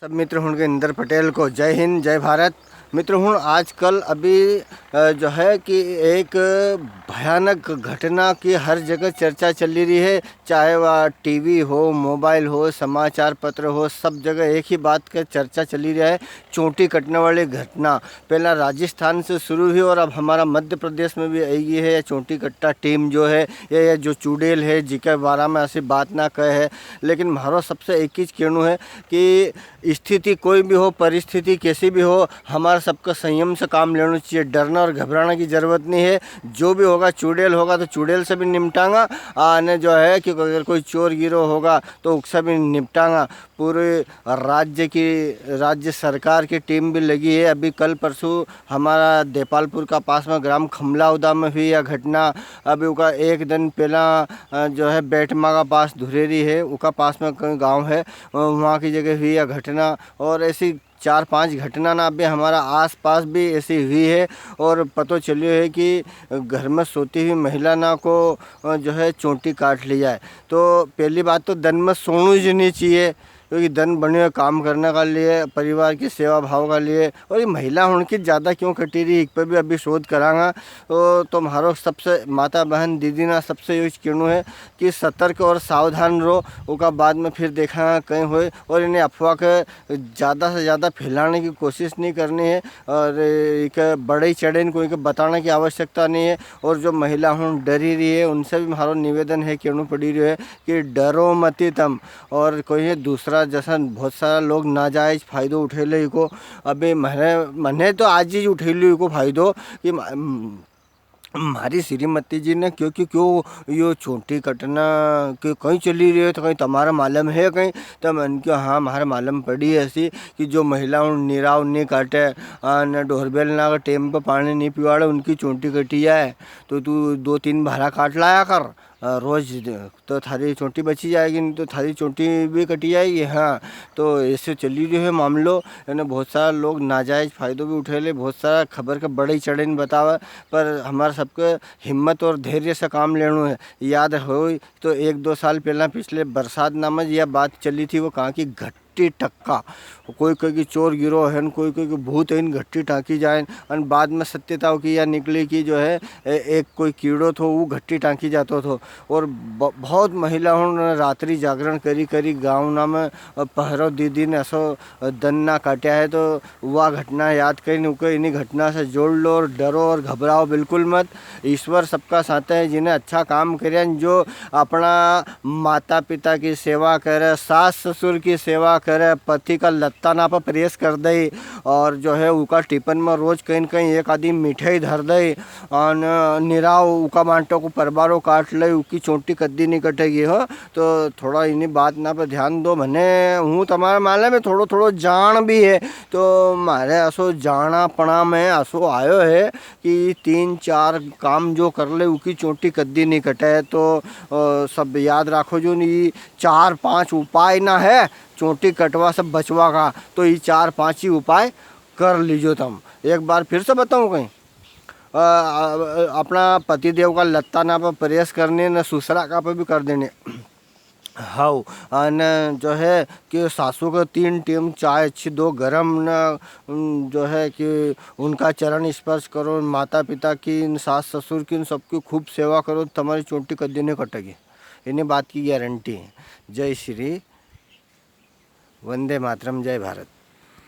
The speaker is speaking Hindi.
सब मित्र हूँ के इंदर पटेल को जय हिंद जय भारत। मित्र हूँ आजकल अभी जो है कि एक भयानक घटना की हर जगह चर्चा चली रही है, चाहे वह टीवी हो, मोबाइल हो, समाचार पत्र हो, सब जगह एक ही बात का चर्चा चली रहा है, चोटी कटने वाली घटना। पहला राजस्थान से शुरू हुई और अब हमारा मध्य प्रदेश में भी आई है। चोटी कट्टा टीम जो है ये जो चुड़ैल है जिके बारे में ऐसी बात ना कहे है, लेकिन मारो सबसे एक ही कहना है कि स्थिति कोई भी हो, परिस्थिति कैसी भी हो, हमारा सबका संयम से काम लेना चाहिए। डरना और घबराने की ज़रूरत नहीं है। जो भी होगा चुड़ैल होगा तो चुड़ैल से भी निपटांगा, ने जो है कि अगर कोई चोर गिरोह होगा तो उससे भी निपटांगा। पूरे राज्य सरकार की टीम भी लगी है। अभी कल परसों हमारा देपालपुर का पास में ग्राम खमलाउदा में हुई यह घटना। अभी उसका एक दिन पहला जो है बैठमा का पास धुरेरी है, उसका पास में गांव है, वहाँ की जगह हुई यह घटना। और ऐसी 4-5 घटना ना अभी हमारा आसपास भी ऐसी हुई है। और पता चलियो है कि घर में सोती हुई महिला ना को जो है चोटी काट लिया है। तो पहली बात तो दिन में सोना ही नहीं चाहिए, क्योंकि दिन बने हुए काम करने का लिए, परिवार की सेवा भाव का लिए। और ये महिला उनकी ज़्यादा क्यों कटी रही, एक पर भी अभी शोध करांगा। तो तुम्हारो सबसे माता बहन दीदी ना सबसे यूज कहना है कि सतर्क और सावधान रहो, उसका बाद में फिर देखा कहीं होए। और इन्हें अफवाह के ज़्यादा से ज़्यादा फैलाने की कोशिश नहीं करनी है, और एक बड़े चढ़े इनको इनको बताने की आवश्यकता नहीं है। और जो महिला हूँ डरी रही है उनसे भी हमारा निवेदन है, कहना पड़ी रही है कि डरो मती तम। और कोई दूसरा जैसा बहुत सारा लोग नाजायज़ फ़ायदो उठेले को। अभी मैंने तो आज ही उठेली को फ़ायदो कि हमारी श्रीमती जी ने क्यों यो चोटी कटना क्यों कहीं चली रही है, तो कहीं तुम्हारा मालूम है कहीं। तो मैंने कहा हाँ हमारे मालूम पड़ी है ऐसी कि जो महिलाओं निराव नहीं काटे, न डोरबेल ना का टेम पर पानी नहीं पिवाड़े, उनकी चोटी कटी है। तो तू 2-3 भारा काट लाया कर रोज़, तो थारी चोटी बची जाएगी, नहीं तो थारी चोटी भी कटी जाएगी। हाँ, तो ऐसे चली रही है मामलो। यानी बहुत सारा लोग नाजायज़ फ़ायदो भी उठे ले, बहुत सारा खबर का बड़े चढ़े नहीं बतावा। पर हमारा सबके हिम्मत और धैर्य से काम लेना है। याद हो तो 1-2 साल पहला पिछले बरसात नामक यह बात चली थी, वो कहाँ की घट्टी टक्का, कोई कोई की चोर गिरोह है, कोई कोई की भूत है, इन घट्टी टाँकी जाए। और बाद में सत्यता की यह निकली कि जो है एक कोई कीड़ो थो वो घट्टी टाँकी जातो थो। और बहुत महिलाओं ने रात्रि जागरण करी करी गाँव ना में पहरो दीदी ने ऐसो दन ना काटा है। तो वह घटना याद करी नुको इन्हीं घटना से जोड़ लो। और डरो और घबराओ बिल्कुल मत। ईश्वर सबका साथ है, जिन्हें अच्छा काम करे, जो अपना माता पिता की सेवा करे, सास ससुर की सेवा करे, पति का लत्ता ना पर प्रेस कर दे, और जो है उका टिफिन में रोज़ कहीं न कहीं एक आदमी मिठाई धर दे, और निराव उका बांटो को परबारो काट ले, उकी चोटी कद्दी नहीं कटेगी हो। तो थोड़ा इन्हीं बात ना पर ध्यान दो। मैंने हूँ तुम्हारे माले में थोड़ो थोड़ो जान भी है, तो मारे असो जानापणा में असो आयो है कि 3-4 काम जो कर ले उकी चोटी कद्दी नहीं कटे। तो सब याद रखो, जो नहीं 4-5 उपाय ना है चोटी कटवा सब बचवा का, तो ये 4-5 ही उपाय कर लीजिए तुम। एक बार फिर से बताऊँ कहीं, अपना पतिदेव का लत्ता ना पर प्रेस करने, न दूसरा का पर भी कर देने। हाँ, न जो है कि सासू को 3 टीम चाय अच्छी 2 गरम, न जो है कि उनका चरण स्पर्श करो, माता पिता की, इन सास ससुर की, इन सबकी खूब सेवा करो, तुम्हारी चोटी कद्दी नहीं कटेगी। इन्हीं बात की गारंटी है। जय श्री वंदे मातरम, जय भारत।